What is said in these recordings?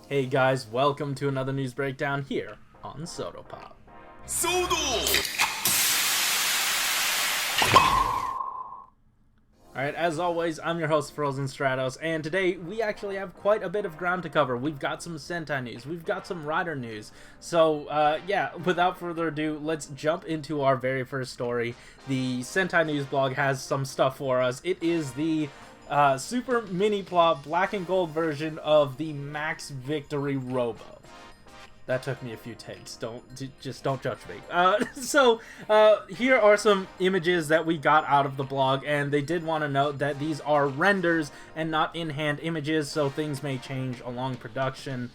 Hey guys, welcome to another news breakdown here on Sotopop. Alright, as always, I'm your host, Frozen Stratos, and today we actually have quite a bit of ground to cover. We've got some Sentai news, we've got some Rider news, so yeah, without further ado, let's jump into our very first story. The Sentai News blog has some stuff for us. It is the super mini plot black and gold version of the Max Victory Robo. That took me a few takes. Just don't judge me. Here are some images that we got out of the blog, and they did want to note that these are renders and not in-hand images, so things may change along production.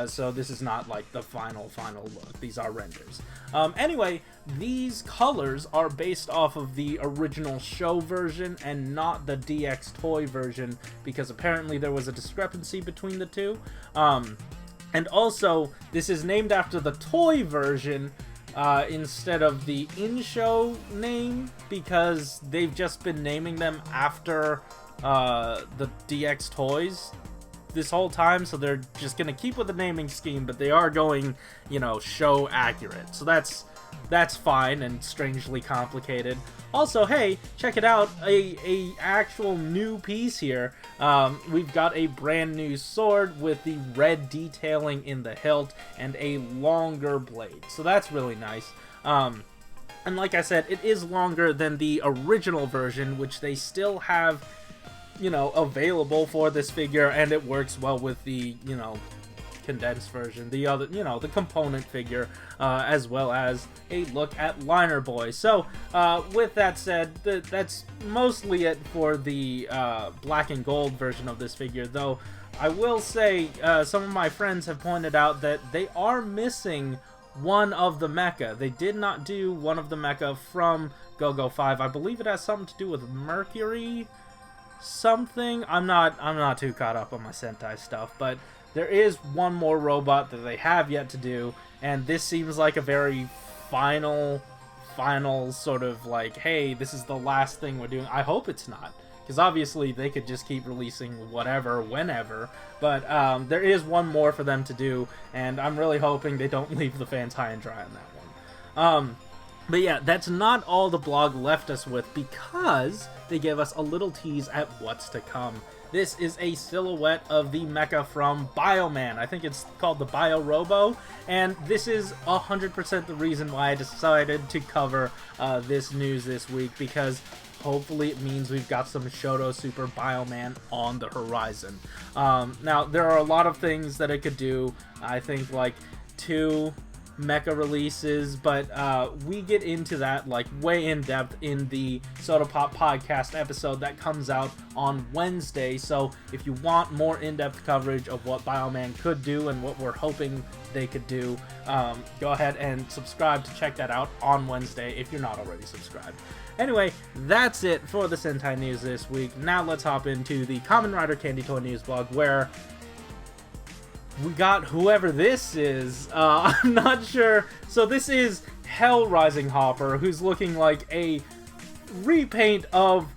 So this is not like the final look. These are renders. Anyway, these colors are based off of the original show version and not the DX toy version, because apparently there was a discrepancy between the two. And also, this is named after the toy version instead of the in-show name, because they've just been naming them after the DX toys this whole time, so they're just going to keep with the naming scheme, but they are going, you know, show accurate. So that's fine and strangely complicated. Also, hey, check it out, a actual new piece here. We've got a brand new sword with the red detailing in the hilt and a longer blade. So that's really nice. And like I said, it is longer than the original version, which they still have, you know, available for this figure, and it works well with the, you know, condensed version, the other, you know, the component figure, as well as a look at Liner Boy. So with that said, that's mostly it for the black and gold version of this figure, though I will say some of my friends have pointed out that they are missing one of the mecha. They did not do one of the mecha from Go-Go 5. I believe it has something to do with Mercury something. I'm not too caught up on my Sentai stuff, but there is one more robot that they have yet to do, and this seems like a very final sort of like, hey, this is the last thing we're doing. I hope it's not, because obviously they could just keep releasing whatever, whenever, but there is one more for them to do, and I'm really hoping they don't leave the fans high and dry on that one. But yeah, that's not all the blog left us with, because they gave us a little tease at what's to come. This is a silhouette of the mecha from Bioman. I think it's called the Bio Robo, and this is 100% the reason why I decided to cover this news this week, because hopefully it means we've got some Shoto Super Bioman on the horizon. Now, there are a lot of things that it could do. I think like 2 mecha releases, but we get into that like way in depth in the Sotopop podcast episode that comes out on Wednesday. So if you want more in-depth coverage of what Bioman could do and what we're hoping they could do, go ahead and subscribe to check that out on Wednesday if you're not already subscribed. Anyway, that's it for the Sentai news this week. Now let's hop into the Kamen Rider Candy Toy News blog, where we got whoever this is. I'm not sure. So this is Hell Rising Hopper, who's looking like a repaint of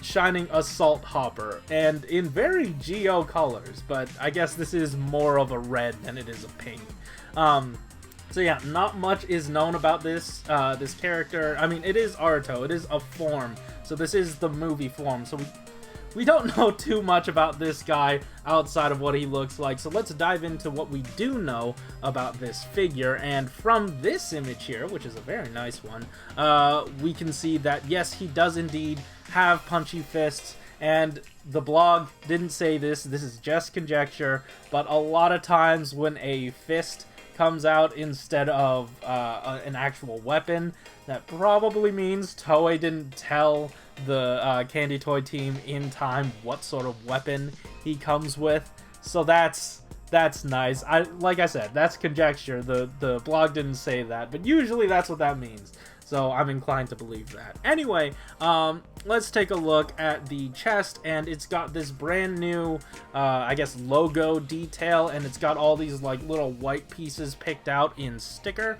Shining Assault Hopper, and in very Geo colors, but I guess this is more of a red than it is a pink. So yeah, not much is known about this this character. I mean, it is Aruto, it is a form, so this is the movie form, so we don't know too much about this guy outside of what he looks like, so let's dive into what we do know about this figure. And from this image here, which is a very nice one, we can see that yes, he does indeed have punchy fists, and the blog didn't say this is just conjecture, but a lot of times when a fist comes out instead of an actual weapon, that probably means Toei didn't tell the Candy Toy team in time what sort of weapon he comes with. So that's nice. Like I said, that's conjecture. The blog didn't say that, but usually that's what that means. So I'm inclined to believe that. Anyway, let's take a look at the chest, and it's got this brand new, I guess, logo detail, and it's got all these like little white pieces picked out in sticker.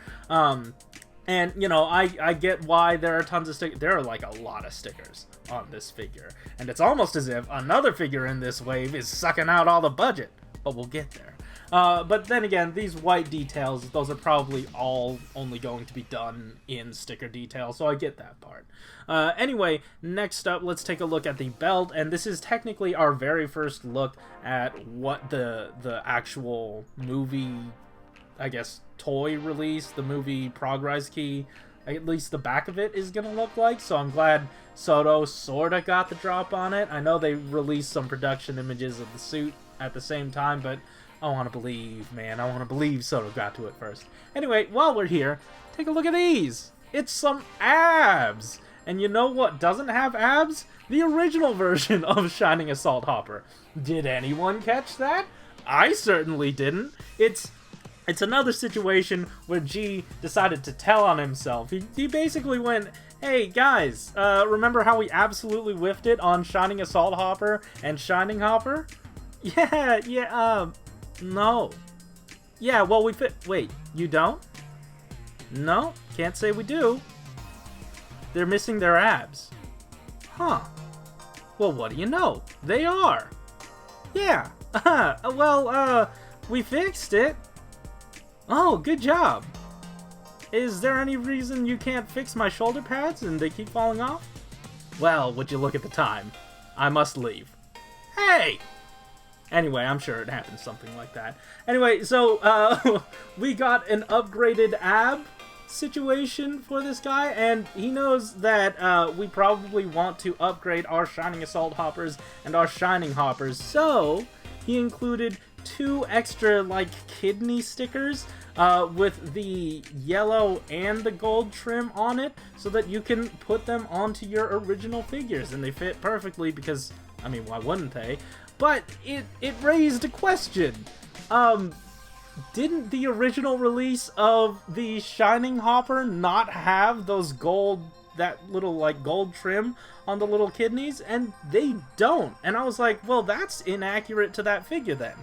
And, you know, I get why there are tons of stickers. There are, like, a lot of stickers on this figure. And it's almost as if another figure in this wave is sucking out all the budget. but we'll get there. But then again, these white details, those are probably all only going to be done in sticker detail, so I get that part. Anyway, next up, let's take a look at the belt, and this is technically our very first look at what the actual movie, I guess, toy release, the movie Progress Key, at least the back of it is going to look like, so I'm glad Soto sorta got the drop on it. I know they released some production images of the suit at the same time, but I want to believe, man. I want to believe Soto got to it first. Anyway, while we're here, take a look at these. It's some abs. And you know what doesn't have abs? The original version of Shining Assault Hopper. Did anyone catch that? I certainly didn't. It's another situation where G decided to tell on himself. He basically went, hey guys, remember how we absolutely whiffed it on Shining Assault Hopper and Shining Hopper? Yeah, no. Yeah, well, we fit. Wait, you don't? No, can't say we do. They're missing their abs. Huh. Well, what do you know? They are. Yeah. Well, we fixed it. Oh, good job. Is there any reason you can't fix my shoulder pads and they keep falling off? Well, would you look at the time? I must leave. Hey! Anyway, I'm sure it happens something like that. Anyway, so, we got an upgraded ab situation for this guy, and he knows that, we probably want to upgrade our Shining Assault Hoppers and our Shining Hoppers, so he included 2 extra, like, kidney stickers, with the yellow and the gold trim on it, so that you can put them onto your original figures, and they fit perfectly because, I mean, why wouldn't they? But it raised a question. Didn't the original release of the Shining Hopper not have those gold, that little, like, gold trim on the little kidneys? And they don't. And I was like, well, that's inaccurate to that figure then.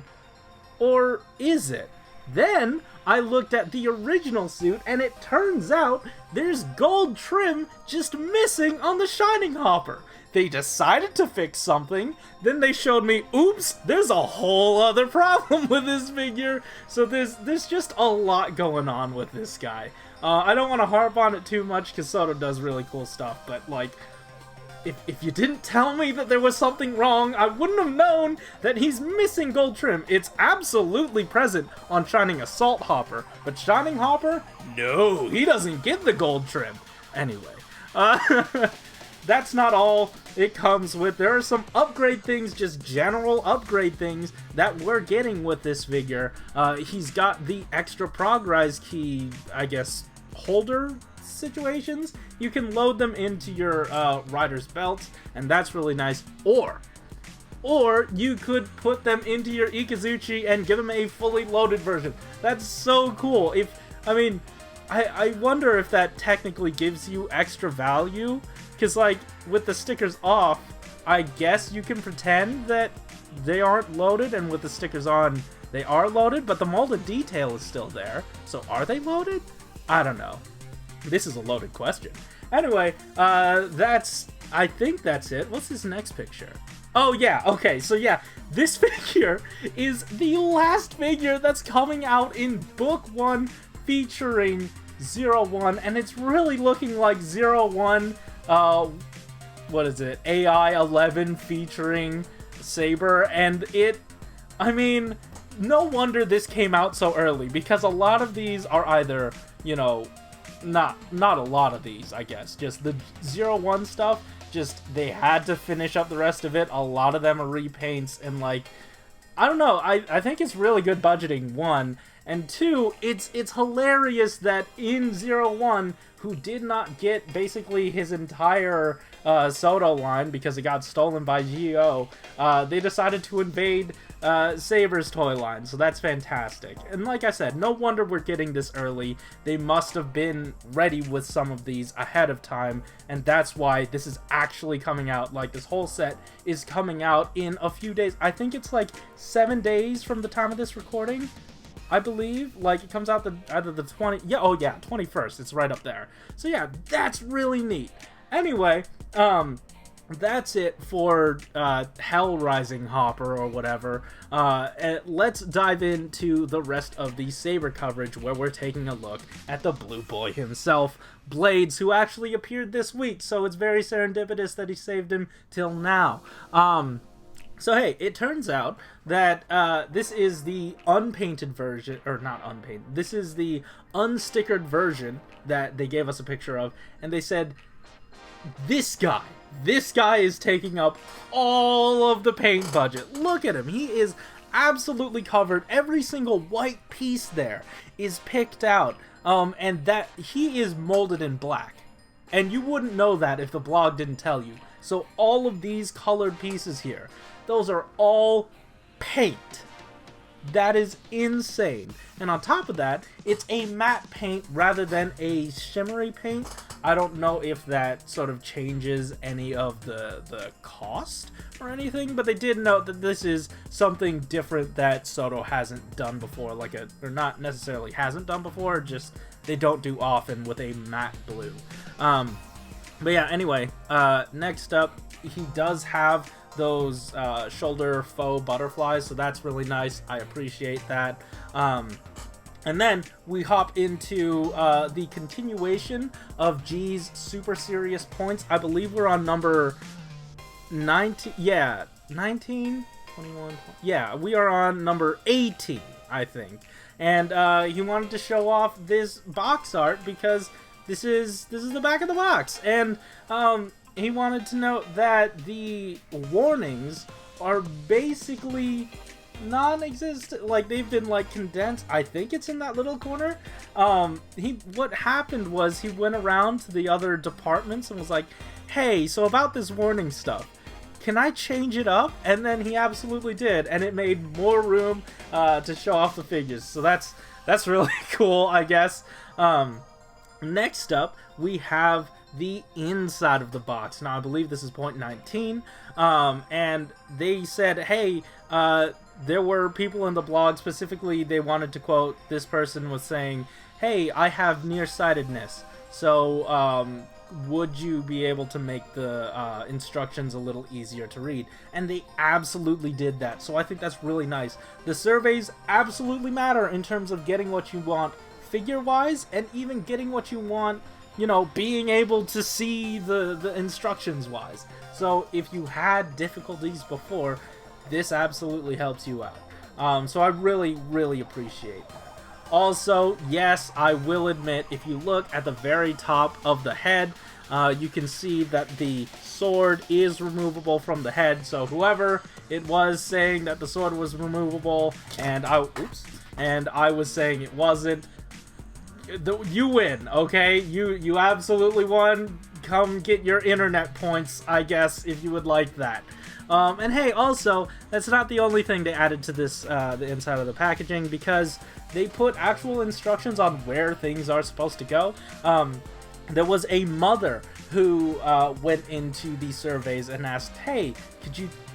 Or is it? Then I looked at the original suit, and it turns out there's gold trim just missing on the Shining Hopper. They decided to fix something, then they showed me, oops, there's a whole other problem with this figure. So there's just a lot going on with this guy. I don't want to harp on it too much because Soto does really cool stuff, but like, if you didn't tell me that there was something wrong, I wouldn't have known that he's missing gold trim. It's absolutely present on Shining Assault Hopper, but Shining Hopper, no, he doesn't get the gold trim. Anyway, that's not all it comes with. There are some upgrade things, just general upgrade things that we're getting with this figure. He's got the extra Progress Key, I guess, holder situations. You can load them into your rider's belts, and that's really nice. Or you could put them into your Ikazuchi and give him a fully loaded version. That's so cool. I wonder if that technically gives you extra value, because, like, with the stickers off, I guess you can pretend that they aren't loaded, and with the stickers on, they are loaded, but the molded detail is still there. So are they loaded? I don't know. This is a loaded question. Anyway, I think that's it. What's this next picture? Oh, yeah, okay, so yeah, this figure is the last figure that's coming out in Book 1 featuring 01, and it's really looking like 01, what is it, AI 11 featuring Saber, and I mean, no wonder this came out so early, because a lot of these are either, you know, not a lot of these, I guess, just the 01 stuff, just they had to finish up the rest of it. A lot of them are repaints, and like, I don't know, I think it's really good budgeting, 1, and 2, it's hilarious that in 01, who did not get basically his entire Soto line because it got stolen by Gio, they decided to invade Saber's toy line, so that's fantastic. And like I said, no wonder we're getting this early. They must have been ready with some of these ahead of time, and that's why this is actually coming out. Like, this whole set is coming out in a few days. I think it's like 7 days from the time of this recording, I believe. Like, it comes out either the 21st. It's right up there. So yeah, that's really neat. Anyway, that's it for Hell Rising Hopper or whatever. And let's dive into the rest of the Saber coverage, where we're taking a look at the Blue Boy himself, Blades, who actually appeared this week, so it's very serendipitous that he saved him till now. So hey, it turns out that this is the unpainted version, or not unpainted, this is the unstickered version that they gave us a picture of, and they said, this guy is taking up all of the paint budget. Look at him. He is absolutely covered. Every single white piece there is picked out. And that he is molded in black. And you wouldn't know that if the blog didn't tell you. So all of these colored pieces here, those are all paint. That is insane. And on top of that, it's a matte paint rather than a shimmery paint. I don't know if that sort of changes any of the cost or anything, but they did note that this is something different that Soto hasn't done before, or not necessarily hasn't done before, just they don't do often with a matte blue. But yeah, anyway, next up, he does have those shoulder faux butterflies, so that's really nice. I appreciate that. And then we hop into the continuation of G's Super Serious Points. I believe we're on number 19. Yeah, 19, 21. Yeah, we are on number 18, I think. And he wanted to show off this box art because this is the back of the box, and he wanted to note that the warnings are basically non-existent. Like, they've been like condensed. I think it's in that little corner. What happened was he went around to the other departments and was like, hey, so about this warning stuff, can I change it up? And then he absolutely did, and it made more room to show off the figures. So that's really cool, I guess. Next up, we have the inside of the box. Now, I believe this is point 19, and they said, hey, there were people in the blog, specifically they wanted to quote, this person was saying, hey, I have nearsightedness, so would you be able to make the instructions a little easier to read? And they absolutely did that, so I think that's really nice. The surveys absolutely matter in terms of getting what you want figure-wise, and even getting what you want, you know, being able to see the instructions-wise. So if you had difficulties before, this absolutely helps you out. So I really, really appreciate that. Also, yes, I will admit, if you look at the very top of the head, you can see that the sword is removable from the head. So whoever it was saying that the sword was removable, and I was saying it wasn't, you win, okay? You absolutely won. Come get your internet points, I guess, if you would like that. And hey, also, that's not the only thing they added to this, the inside of the packaging, because they put actual instructions on where things are supposed to go. There was a mother who went into the surveys and asked, hey,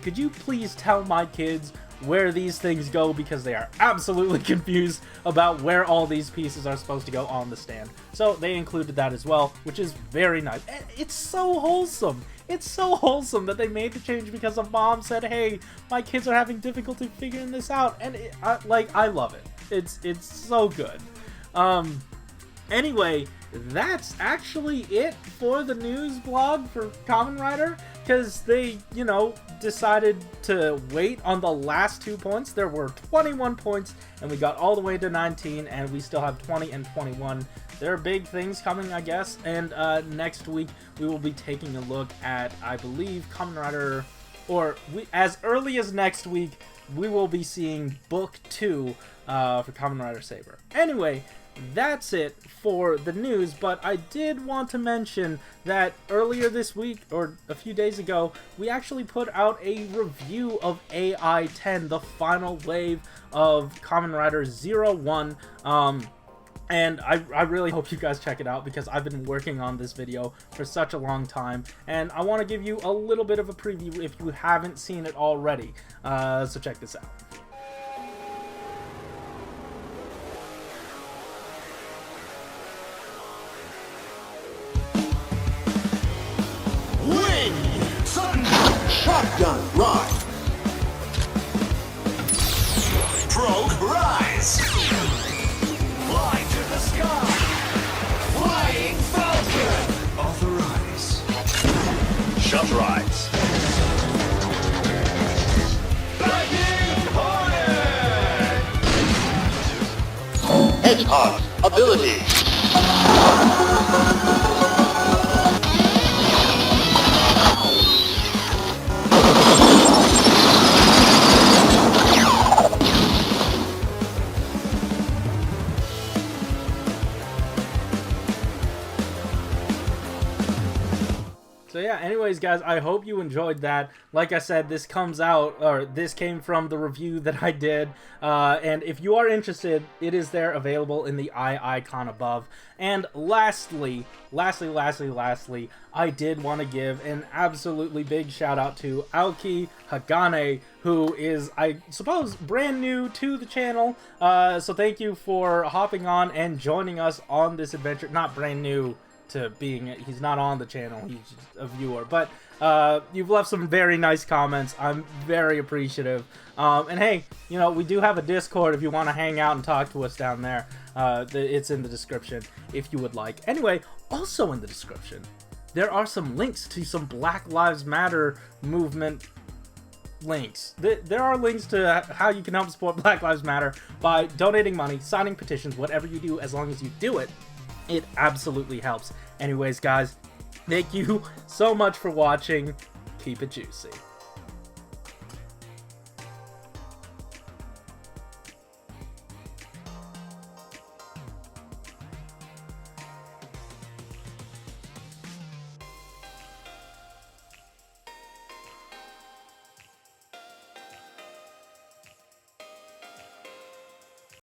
could you please tell my kids where these things go, because they are absolutely confused about where all these pieces are supposed to go on the stand. So they included that as well, which is very nice. It's so wholesome. It's so wholesome that they made the change because a mom said, hey, my kids are having difficulty figuring this out, and I love it. It's so good. Anyway, that's actually it for the news blog for Kamen Rider, because they, you know, decided to wait on the last 2 points. There were 21 points, and we got all the way to 19, and we still have 20 and 21. There are big things coming, I guess, and next week we will be taking a look at, I believe, Kamen Rider, or as early as next week, we will be seeing Book 2 for Kamen Rider Saber. Anyway, that's it for the news, but I did want to mention that earlier this week, or a few days ago, we actually put out a review of AI-10, the final wave of Kamen Rider 01, and I really hope you guys check it out, because I've been working on this video for such a long time, and I want to give you a little bit of a preview if you haven't seen it already, so check this out. Win! authorized. Hedgehog ability. So yeah, anyways guys, I hope you enjoyed that. Like I said, this came from the review that I did, and if you are interested, it is there available in the eye icon above. And lastly, I did want to give an absolutely big shout out to Aoki Hagane, who is, I suppose, brand new to the channel. So thank you for hopping on and joining us on this adventure. Not brand new to being, he's not on the channel, he's just a viewer, but you've left some very nice comments. I'm very appreciative, and hey, you know, we do have a Discord if you want to hang out and talk to us down there. It's in the description if you would like. Anyway, also in the description there are some links to some Black Lives Matter movement links. There are links to how you can help support Black Lives Matter by donating money, signing petitions, whatever you do, as long as you do it. It absolutely helps. Anyways, guys, thank you so much for watching. Keep it juicy.